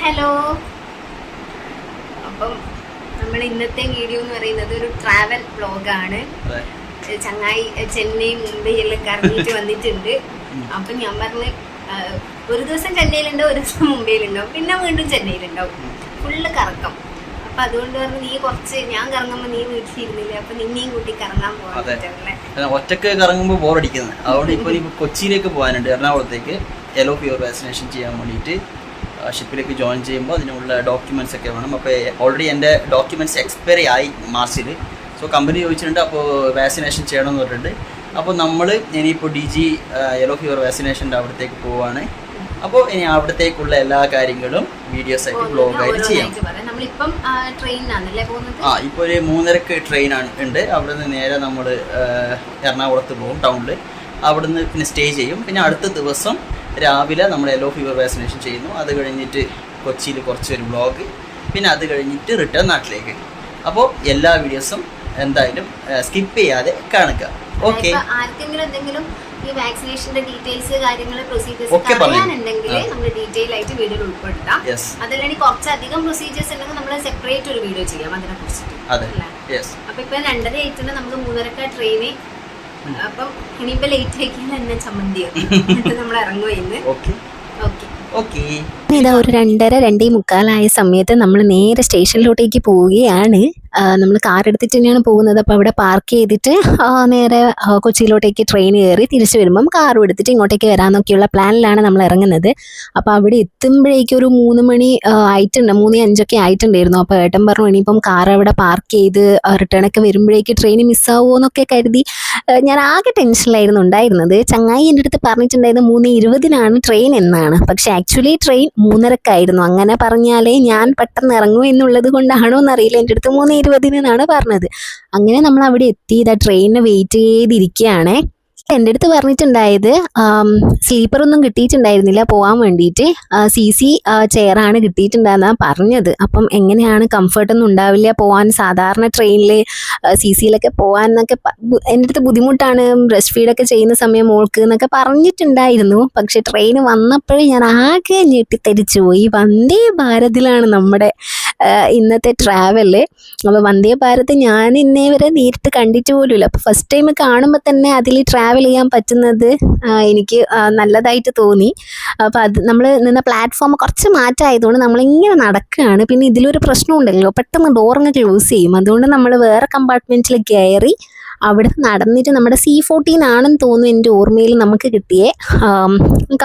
Hello. അപ്പം നമ്മൾ ഇന്നത്തെ വീഡിയോ എന്ന് പറയുന്നത് ഒരു ട്രാവൽ വ്ലോഗാണ്. ചങ്ങായി ചെന്നൈ മുംബൈ എല്ലാം കറങ്ങിയിട്ട് വന്നിട്ടുണ്ട്. അപ്പം ഞാൻ പറഞ്ഞ് ഒരു ദിവസം ചെന്നൈയിലുണ്ടാവും, ഒരു ദിവസം മുംബൈയിലുണ്ടാവും, പിന്നെ വീണ്ടും ചെന്നൈയിലുണ്ടാവും. ഫുള്ള് കറക്കം. അപ്പൊ അതുകൊണ്ട് പറഞ്ഞ് നീ കുറച്ച് ഞാൻ കറങ്ങുമ്പോ നീ വീട്ടിലിരുന്നില്ല, അപ്പൊ നിന്നെയും കൂട്ടി കറങ്ങാൻ പോകാൻ ഒറ്റക്ക് കറങ്ങുമ്പോൾ ബോറടിക്കുന്നത്. അതുകൊണ്ട് ഇപ്പൊ കൊച്ചിയിലേക്ക് പോകാനുണ്ട്, എറണാകുളത്തേക്ക് യെല്ലോ ഫീവർ വാക്സിനേഷൻ ചെയ്യാൻ വേണ്ടിയിട്ട് ഷിപ്പിലേക്ക് ജോയിൻ ചെയ്യുമ്പോൾ അതിനുള്ള ഡോക്യുമെൻറ്റ്സ് ഒക്കെ വേണം. അപ്പോൾ ഓൾറെഡി എൻ്റെ ഡോക്യുമെൻറ്റ്സ് എക്സ്പയറി ആയി മാർച്ചിൽ. സോ കമ്പനി ചോദിച്ചിട്ടുണ്ട്, അപ്പോൾ വാക്സിനേഷൻ ചെയ്യണമെന്ന് പറഞ്ഞിട്ടുണ്ട്. അപ്പോൾ നമ്മൾ ഇനിയിപ്പോൾ DG യെല്ലോ ഫീവർ വാക്സിനേഷൻ്റെ അവിടത്തേക്ക് പോവുകയാണ്. അപ്പോൾ ഇനി അവിടത്തേക്കുള്ള എല്ലാ കാര്യങ്ങളും വീഡിയോസ് ആയിട്ട് ബ്ലോഗായിട്ട് ചെയ്യാം. ഇപ്പോൾ ഒരു 3:30 ട്രെയിൻ ഉണ്ട്. അവിടെ നിന്ന് നേരെ നമ്മൾ എറണാകുളത്ത് പോകും, ടൗണിൽ. അവിടെ നിന്ന് പിന്നെ സ്റ്റേ ചെയ്യും. പിന്നെ അടുത്ത ദിവസം രാവിലെ നമ്മൾ യെല്ലോ ഫീവർ വാക്സിനേഷൻ ചെയ്യുന്നു. അത് കഴിഞ്ഞിട്ട് കൊച്ചിയിൽ കുറച്ചൊരു വ്ളോഗ്, പിന്നെ അത് കഴിഞ്ഞിട്ട് റിട്ടേൺ നാട്ടിലേക്ക്. അപ്പോൾ എല്ലാ വീഡിയോസും എന്തായാലും സ്കിപ്പ് ചെയ്യാതെ കാണുക. ഓക്കെ. ഈ വാക്സിനേഷന്റെ ഡീറ്റെയിൽസ്, കാര്യങ്ങൾ, പ്രൊസീജിയേഴ്സ് പറയാനുണ്ടെങ്കിൽ നമ്മൾ ഡീറ്റെയിൽ ആയിട്ട് വീഡിയോയിൽ ഉൾപ്പെടുത്താം. അതല്ലെങ്കിൽ കുറച്ചധികം പ്രൊസീജിയേഴ്സ് ഉണ്ടെങ്കിൽ നമ്മൾ സെപ്പറേറ്റ് ഒരു വീഡിയോ ചെയ്യാം അതിനെ കുറിച്ചിട്ട്. അപ്പൊ ഇപ്പൊ 2:30 ആയിട്ടുണ്ട്, നമുക്ക് 3:30 ട്രെയിന്. അപ്പം ഇനിയിപ്പോ ലേറ്റ് ആക്കിയാൽ എന്നെ ചമ്മന്തിയോ നമ്മൾ ഇറങ്ങുകയെന്ന്. ഇതാ ഒരു 2:30-2:45 സമയത്ത് നമ്മൾ നേരെ സ്റ്റേഷനിലോട്ടേക്ക് പോവുകയാണ്. നമ്മൾ കാർ എടുത്തിട്ട് തന്നെയാണ് പോകുന്നത്. അപ്പോൾ അവിടെ പാർക്ക് ചെയ്തിട്ട് നേരെ കൊച്ചിയിലോട്ടേക്ക് ട്രെയിൻ കയറി തിരിച്ചു വരുമ്പം കാറും എടുത്തിട്ട് ഇങ്ങോട്ടേക്ക് വരാമെന്നൊക്കെയുള്ള പ്ലാനിലാണ് നമ്മൾ ഇറങ്ങുന്നത്. അപ്പോൾ അവിടെ എത്തുമ്പോഴേക്കും ഒരു 3 മണി ആയിട്ടുണ്ട്, 3:05 ആയിട്ടുണ്ടായിരുന്നു. അപ്പോൾ ഏട്ടൻ പറഞ്ഞു ഇനിയിപ്പം കാർ അവിടെ പാർക്ക് ചെയ്ത് റിട്ടേണൊക്കെ വരുമ്പോഴേക്ക് ട്രെയിൻ മിസ്സാവുമോ എന്നൊക്കെ കരുതി ഞാൻ ആകെ ടെൻഷനിലായിരുന്നു ഉണ്ടായിരുന്നത്. ചങ്ങായി എൻ്റെ അടുത്ത് പറഞ്ഞിട്ടുണ്ടായിരുന്നു 3:20 ട്രെയിൻ എന്നാണ്. പക്ഷെ ആക്ച്വലി ട്രെയിൻ 3:30 അങ്ങനെ പറഞ്ഞാലേ ഞാൻ പെട്ടെന്ന് ഇറങ്ങും എന്നുള്ളത് കൊണ്ടാണോ എന്നറിയില്ല, എൻ്റെ അടുത്ത് 3:20 പറഞ്ഞത്. അങ്ങനെ നമ്മൾ അവിടെ എത്തി. ട്രെയിനിന് വെയിറ്റ് ചെയ്തിരിക്കുകയാണേ. എൻ്റെ അടുത്ത് പറഞ്ഞിട്ടുണ്ടായത് സ്ലീപ്പറൊന്നും കിട്ടിയിട്ടുണ്ടായിരുന്നില്ല പോകാൻ വേണ്ടിയിട്ട്, CC ചെയറാണ് കിട്ടിയിട്ടുണ്ടായെന്നാണ് പറഞ്ഞത്. അപ്പം എങ്ങനെയാണ്, കംഫർട്ടൊന്നും ഉണ്ടാവില്ല പോകാൻ, സാധാരണ ട്രെയിനിൽ CCയിലൊക്കെ പോകാൻ എന്നൊക്കെ എൻ്റെ അടുത്ത് ബുദ്ധിമുട്ടാണ്, ബ്രസ്റ്റ് ഫീഡൊക്കെ ചെയ്യുന്ന സമയം മോൾക്ക് എന്നൊക്കെ പറഞ്ഞിട്ടുണ്ടായിരുന്നു. പക്ഷെ ട്രെയിൻ വന്നപ്പോഴേ ഞാൻ ആകെ ഞെട്ടിത്തെരിച്ചു പോയി. വന്ദേ ഭാരതിലാണ് നമ്മുടെ ഇന്നത്തെ ട്രാവല്. അപ്പോൾ വന്ദേ ഭാരത് ഞാൻ ഇന്നേ വരെ നേരിട്ട് കണ്ടിട്ട് പോലുമില്ല. അപ്പോൾ ഫസ്റ്റ് ടൈം കാണുമ്പോൾ തന്നെ അതിൽ ട്രാവൽ ചെയ്യാൻ പറ്റുന്നത് എനിക്ക് നല്ലതായിട്ട് തോന്നി. അപ്പോൾ അത് നമ്മൾ നിന്ന പ്ലാറ്റ്ഫോം കുറച്ച് മാറ്റമായതുകൊണ്ട് നമ്മളിങ്ങനെ നടക്കുകയാണ്. പിന്നെ ഇതിലൊരു പ്രശ്നമുണ്ടല്ലോ, പെട്ടെന്ന് ഡോറങ്ങ് ക്ലോസ് ചെയ്യും. അതുകൊണ്ട് നമ്മൾ വേറെ കമ്പാർട്ട്മെൻറ്റിൽ കയറി അവിടെ നടന്നിട്ട് നമ്മുടെ C14 ആണെന്ന് തോന്നുന്നു എൻ്റെ ഓർമ്മയിൽ നമുക്ക് കിട്ടിയ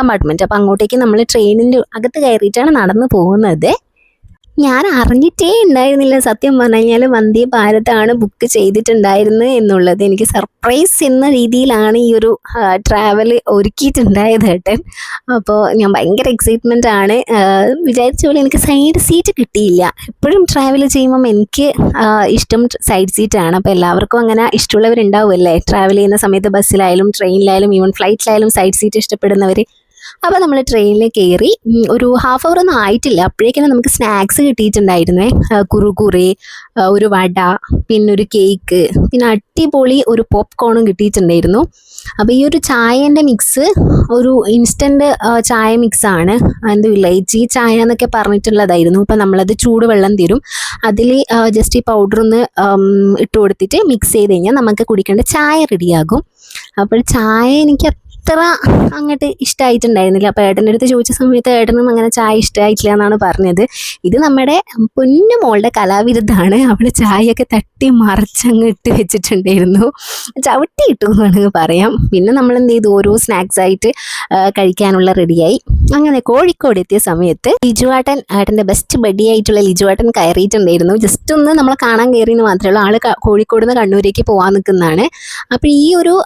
കമ്പാർട്ട്മെൻറ്റ്. അപ്പോൾ അങ്ങോട്ടേക്ക് നമ്മൾ ട്രെയിനിൻ്റെ അകത്ത് കയറിയിട്ടാണ് നടന്നു പോകുന്നത്. ഞാൻ അറിഞ്ഞിട്ടേ ഉണ്ടായിരുന്നില്ല സത്യം പറഞ്ഞു കഴിഞ്ഞാൽ വന്ദേ ഭാരതാണ് ബുക്ക് ചെയ്തിട്ടുണ്ടായിരുന്നത് എന്നുള്ളത്. എനിക്ക് സർപ്രൈസ് എന്ന രീതിയിലാണ് ഈ ഒരു ട്രാവൽ ഒരുക്കിയിട്ടുണ്ടായത് ഏട്ടൻ. അപ്പോൾ ഞാൻ ഭയങ്കര എക്സൈറ്റ്മെൻ്റ് ആണ്. വിചാരിച്ച പോലെ എനിക്ക് സൈഡ് സീറ്റ് കിട്ടിയില്ല. എപ്പോഴും ട്രാവൽ ചെയ്യുമ്പം എനിക്ക് ഇഷ്ടം സൈഡ് സീറ്റാണ്. അപ്പോൾ എല്ലാവർക്കും അങ്ങനെ ഇഷ്ടമുള്ളവരുണ്ടാവുമല്ലേ, ട്രാവൽ ചെയ്യുന്ന സമയത്ത് ബസ്സിലായാലും ട്രെയിനിലായാലും ഈവൻ ഫ്ലൈറ്റിലായാലും സൈഡ് സീറ്റ് ഇഷ്ടപ്പെടുന്നവർ. അപ്പോൾ നമ്മൾ ട്രെയിനിൽ കയറി ഒരു ഹാഫ് അവർ ഒന്നും ആയിട്ടില്ല, അപ്പോഴേക്കും നമുക്ക് സ്നാക്സ് കിട്ടിയിട്ടുണ്ടായിരുന്നേ. കുറുകുറെ, ഒരു വട, പിന്നെ ഒരു കേക്ക്, പിന്നെ അടിപൊളി ഒരു പോപ്കോണും കിട്ടിയിട്ടുണ്ടായിരുന്നു. അപ്പോൾ ഈ ഒരു ചായേൻ്റെ മിക്സ് ഒരു ഇൻസ്റ്റൻറ്റ് ചായ മിക്സാണ്, എന്ത് വില്ലേജ് ചായ എന്നൊക്കെ പറഞ്ഞിട്ടുള്ളതായിരുന്നു. അപ്പോൾ നമ്മളത് ചൂടുവെള്ളം തരും, അതിൽ ജസ്റ്റ് ഈ പൗഡറൊന്ന് ഇട്ട് കൊടുത്തിട്ട് മിക്സ് ചെയ്ത് കഴിഞ്ഞാൽ നമുക്ക് കുടിക്കേണ്ട ചായ റെഡിയാകും. അപ്പോൾ ചായ എനിക്ക് അത്ര അങ്ങോട്ട് ഇഷ്ടമായിട്ടുണ്ടായിരുന്നില്ല. അപ്പോൾ ഏട്ടൻ്റെ അടുത്ത് ചോദിച്ച സമയത്ത് ഏട്ടനും അങ്ങനെ ചായ ഇഷ്ടമായിട്ടില്ല എന്നാണ് പറഞ്ഞത്. ഇത് നമ്മുടെ പൊന്നു മോളുടെ കലാവിരുദ്ധാണ്. അവിടെ ചായയൊക്കെ തട്ടി മറിച്ചങ്ങ് ഇട്ട് വെച്ചിട്ടുണ്ടായിരുന്നു, ചവിട്ടി ഇട്ടു എന്ന് വേണമെങ്കിൽ പറയാം. പിന്നെ നമ്മൾ എന്ത് ചെയ്തു, ഓരോ സ്നാക്സ് ആയിട്ട് കഴിക്കാനുള്ള റെഡിയായി. അങ്ങനെ കോഴിക്കോട് എത്തിയ സമയത്ത് ഏട്ടൻ്റെ ബെസ്റ്റ് ബഡി ആയിട്ടുള്ള ലിജുവാട്ടൻ കയറിയിട്ടുണ്ടായിരുന്നു. ജസ്റ്റ് ഒന്ന് നമ്മളെ കാണാൻ കയറിയെന്ന് മാത്രമേ ഉള്ളൂ. ആൾ കോഴിക്കോട് നിന്ന് കണ്ണൂരേക്ക് പോകാൻ നിൽക്കുന്നതാണ്. അപ്പോൾ ഈ ഒരു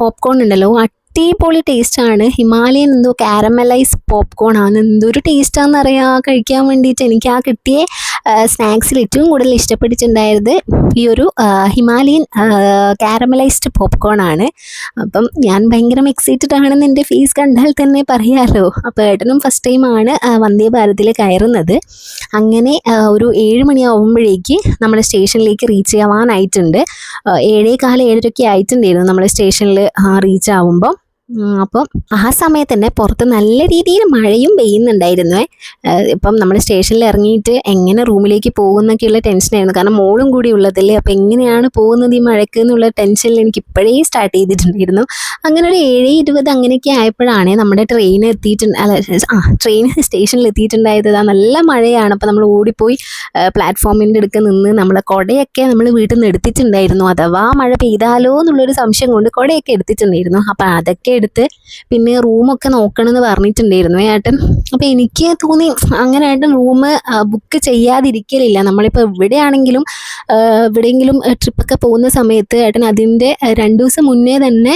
പോപ്കോൺ ഉണ്ടല്ലോ, അടിപൊളി ടേസ്റ്റാണ്. ഹിമാലയൻ എന്തോ കാരമലൈസ് പോപ്കോൺ ആണ്, എന്തൊരു ടേസ്റ്റാണെന്ന് അറിയാം കഴിക്കാൻ വേണ്ടിയിട്ട്. എനിക്ക് ആ കിട്ടിയ സ്നാക്സിൽ ഏറ്റവും കൂടുതൽ ഇഷ്ടപ്പെട്ടിട്ടുണ്ടായത് ഈ ഒരു ഹിമാലയൻ കാരമലൈസ്ഡ് പോപ്കോൺ ആണ്. അപ്പം ഞാൻ ഭയങ്കര എക്സൈറ്റഡ് ആണെന്ന് എൻ്റെ ഫേസ് കണ്ടാൽ തന്നെ പറയാമല്ലോ. അപ്പോൾ ഏട്ടനും ഫസ്റ്റ് ടൈമാണ് വന്ദേ ഭാരതിൽ കയറുന്നത്. അങ്ങനെ ഒരു 7 മണിയാവുമ്പോഴേക്ക് നമ്മൾ സ്റ്റേഷനിലേക്ക് റീച്ച് ചെയ്യാനായിട്ടുണ്ട്. 7:15 7:30 ആയിട്ടുണ്ടായിരുന്നു നമ്മൾ സ്റ്റേഷനിൽ റീച്ച് ആവുമ്പം. അപ്പം ആ സമയത്ത് തന്നെ പുറത്ത് നല്ല രീതിയിൽ മഴയും പെയ്യുന്നുണ്ടായിരുന്നു. ഇപ്പം നമ്മൾ സ്റ്റേഷനിൽ ഇറങ്ങിയിട്ട് എങ്ങനെ റൂമിലേക്ക് പോകുന്നൊക്കെയുള്ള ടെൻഷനായിരുന്നു. കാരണം മോളും കൂടി ഉള്ളതല്ലേ, അപ്പം എങ്ങനെയാണ് പോകുന്നത് ഈ മഴയ്ക്ക് എന്നുള്ള ടെൻഷനിൽ എനിക്ക് ഇപ്പോഴേ സ്റ്റാർട്ട് ചെയ്തിട്ടുണ്ടായിരുന്നു. അങ്ങനെ ഒരു 7:20 അങ്ങനെയൊക്കെ ആയപ്പോഴാണ് നമ്മുടെ ട്രെയിൻ ട്രെയിൻ സ്റ്റേഷനിൽ എത്തിയിട്ടുണ്ടായത്. നല്ല മഴയാണ്. അപ്പോൾ നമ്മൾ ഓടിപ്പോയി പ്ലാറ്റ്ഫോമിൻ്റെ അടുത്ത് നിന്ന് നമ്മളെ കുടയൊക്കെ നമ്മൾ വീട്ടിൽ നിന്ന് എടുത്തിട്ടുണ്ടായിരുന്നു. അഥവാ മഴ പെയ്താലോ എന്നുള്ളൊരു സംശയം കൊണ്ട് കുടയൊക്കെ എടുത്തിട്ടുണ്ടായിരുന്നു. അപ്പം അതൊക്കെ എടുത്ത് പിന്നെ റൂമൊക്കെ നോക്കണമെന്ന് പറഞ്ഞിട്ടുണ്ടായിരുന്നു ഏട്ടൻ. അപ്പോൾ എനിക്ക് തോന്നി അങ്ങനെ ഏട്ടൻ റൂം ബുക്ക് ചെയ്യാതിരിക്കലില്ല. നമ്മളിപ്പോൾ എവിടെയെങ്കിലും ട്രിപ്പൊക്കെ പോകുന്ന സമയത്ത് ഏട്ടൻ അതിൻ്റെ 2 ദിവസം മുന്നേ തന്നെ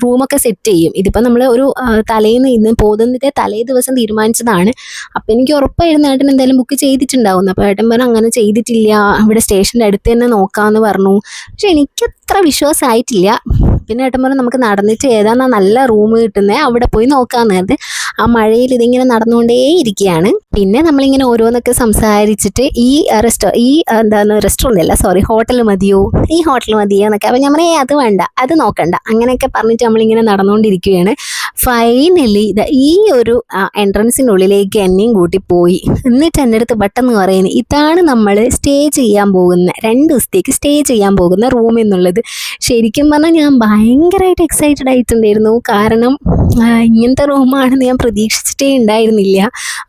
റൂമൊക്കെ സെറ്റ് ചെയ്യും. ഇതിപ്പോൾ നമ്മൾ ഒരു തലേന്ന് പോകുന്നതിൻ്റെ തലേ ദിവസം തീരുമാനിച്ചതാണ്. അപ്പം എനിക്ക് ഉറപ്പായിരുന്നു ഏട്ടൻ എന്തായാലും ബുക്ക് ചെയ്തിട്ടുണ്ടാവും. അപ്പോൾ ഏട്ടൻ പറഞ്ഞു അങ്ങനെ ചെയ്തിട്ടില്ല, ഇവിടെ സ്റ്റേഷൻ്റെ അടുത്ത് തന്നെ നോക്കാമെന്ന് പറഞ്ഞു. പക്ഷെ എനിക്കത്ര വിശ്വാസമായിട്ടില്ല. പിന്നെ ഏട്ടൻ പറഞ്ഞു നമുക്ക് നടന്നിട്ട് ഏതാണ് നല്ല റൂം കിട്ടുന്നത് അവിടെ പോയി നോക്കാമെന്ന് പറഞ്ഞത്. ആ മഴയിൽ ഇതിങ്ങനെ നടന്നുകൊണ്ടേ ഇരിക്കുകയാണ്. പിന്നെ നമ്മളിങ്ങനെ ഓരോന്നൊക്കെ സംസാരിച്ചിട്ട് ഹോട്ടൽ മതിയോ എന്നൊക്കെ. അപ്പം ഞാൻ പറഞ്ഞേ അത് വേണ്ട, അത് നോക്കണ്ട, അങ്ങനെയൊക്കെ പറഞ്ഞിട്ട് നമ്മളിങ്ങനെ നടന്നുകൊണ്ടിരിക്കുകയാണ്. ഫൈനലി ഈ ഒരു എൻട്രൻസിനുള്ളിലേക്ക് എന്നെയും കൂട്ടി പോയി. എന്നിട്ട് എൻ്റെ അടുത്ത് പെട്ടെന്ന് പറയുന്നത് ഇതാണ് നമ്മൾ സ്റ്റേ ചെയ്യാൻ പോകുന്ന 2 ദിവസത്തേക്ക് സ്റ്റേ ചെയ്യാൻ പോകുന്ന റൂം എന്നുള്ളത്. ശരിക്കും പറഞ്ഞാൽ ഞാൻ ഭയങ്കരമായിട്ട് എക്സൈറ്റഡ് ആയിട്ടുണ്ടായിരുന്നു. കാരണം ഇങ്ങനത്തെ റൂമാണെന്ന് ഞാൻ പ്രതീക്ഷിച്ചിട്ടേ ഉണ്ടായിരുന്നില്ല.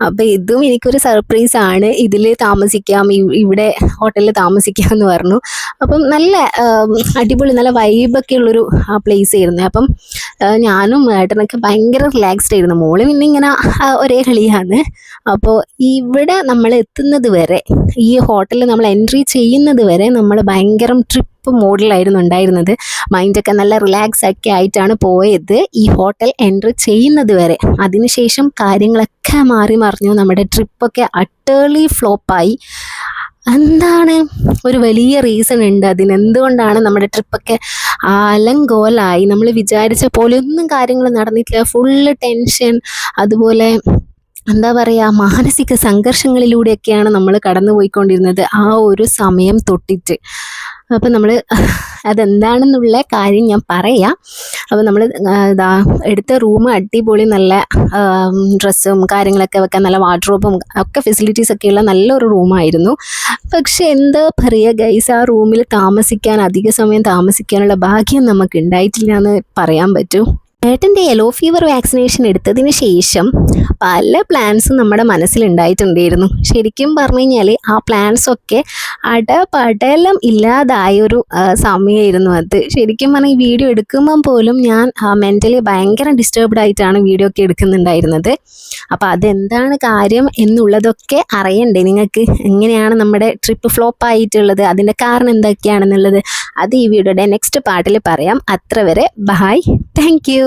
അപ്പോൾ ഇതും എനിക്കൊരു സർപ്രൈസാണ്. ഇതിൽ താമസിക്കാം, ഇവിടെ ഹോട്ടലിൽ താമസിക്കാം എന്ന് പറഞ്ഞു. അപ്പം നല്ല അടിപൊളി നല്ല വൈബൊക്കെ ഉള്ളൊരു പ്ലേസ് ആയിരുന്നു. അപ്പം ഞാനും ഏട്ടനൊക്കെ ഭയങ്കര റിലാക്സ്ഡ് ആയിരുന്നു. മോള് പിന്നെ ഇങ്ങനെ ഒരേ കളിയാണ്. അപ്പോൾ ഇവിടെ നമ്മൾ എത്തുന്നത് വരെ, ഈ ഹോട്ടലിൽ നമ്മൾ എൻട്രി ചെയ്യുന്നത് വരെ നമ്മൾ ഭയങ്കര ട്രിപ്പ് മോഡിലായിരുന്നു ഉണ്ടായിരുന്നത്. മൈൻഡൊക്കെ നല്ല റിലാക്സ് ഒക്കെ ആയിട്ടാണ് പോയത് ഈ ഹോട്ടൽ എൻട്രി ചെയ്യുന്നത് വരെ. അതിനുശേഷം കാര്യങ്ങളൊക്കെ മാറി മറിഞ്ഞു. നമ്മുടെ ട്രിപ്പൊക്കെ അട്ടേർലി ഫ്ലോപ്പായി. എന്താണ് ഒരു വലിയ റീസൺ ഉണ്ട് അതിനെന്തുകൊണ്ടാണ് നമ്മുടെ ട്രിപ്പൊക്കെ അലങ്കോലായി. നമ്മൾ വിചാരിച്ച പോലെ ഒന്നും കാര്യങ്ങൾ നടന്നിട്ടില്ല. ഫുള്ള് ടെൻഷൻ, അതുപോലെ എന്താ പറയുക, മാനസിക സംഘർഷങ്ങളിലൂടെയൊക്കെയാണ് നമ്മൾ കടന്നു പോയിക്കൊണ്ടിരുന്നത് ആ ഒരു സമയം തൊട്ടിട്ട്. അപ്പം നമ്മൾ അതെന്താണെന്നുള്ള കാര്യം ഞാൻ പറയാം. അപ്പോൾ നമ്മൾ എടുത്ത റൂം അടിപൊളി, നല്ല ഡ്രസ്സും കാര്യങ്ങളൊക്കെ വെക്കാൻ നല്ല വാർഡ്രോബും ഒക്കെ ഫെസിലിറ്റീസൊക്കെയുള്ള നല്ലൊരു റൂമായിരുന്നു. പക്ഷെ എന്താ പറയുക ഗൈസ്, ആ റൂമിൽ അധിക സമയം താമസിക്കാനുള്ള ഭാഗ്യം നമുക്ക് ഉണ്ടായിട്ടില്ല എന്ന് പറയാൻ പറ്റും. ഏട്ടൻ്റെ യെല്ലോ ഫീവർ വാക്സിനേഷൻ എടുത്തതിന് ശേഷം പല പ്ലാൻസും നമ്മുടെ മനസ്സിലുണ്ടായിട്ടുണ്ടായിരുന്നു. ശരിക്കും പറഞ്ഞു കഴിഞ്ഞാൽ ആ പ്ലാൻസൊക്കെ അടപടലം ഇല്ലാതായൊരു സമയമായിരുന്നു അത്. ശരിക്കും പറഞ്ഞാൽ ഈ വീഡിയോ എടുക്കുമ്പം പോലും ഞാൻ മെൻ്റലി ഭയങ്കര ഡിസ്റ്റർബ്ഡ് ആയിട്ടാണ് വീഡിയോ ഒക്കെ എടുക്കുന്നുണ്ടായിരുന്നത്. അപ്പോൾ അതെന്താണ് കാര്യം എന്നുള്ളതൊക്കെ അറിയണ്ടേ നിങ്ങൾക്ക്? എങ്ങനെയാണ് നമ്മുടെ ട്രിപ്പ് ഫ്ലോപ്പ് ആയിട്ടുള്ളത്, അതിൻ്റെ കാരണം എന്തൊക്കെയാണെന്നുള്ളത് അത് ഈ വീഡിയോയുടെ നെക്സ്റ്റ് പാർട്ടിൽ പറയാം. അത്ര വരെ ബൈ, താങ്ക് യു.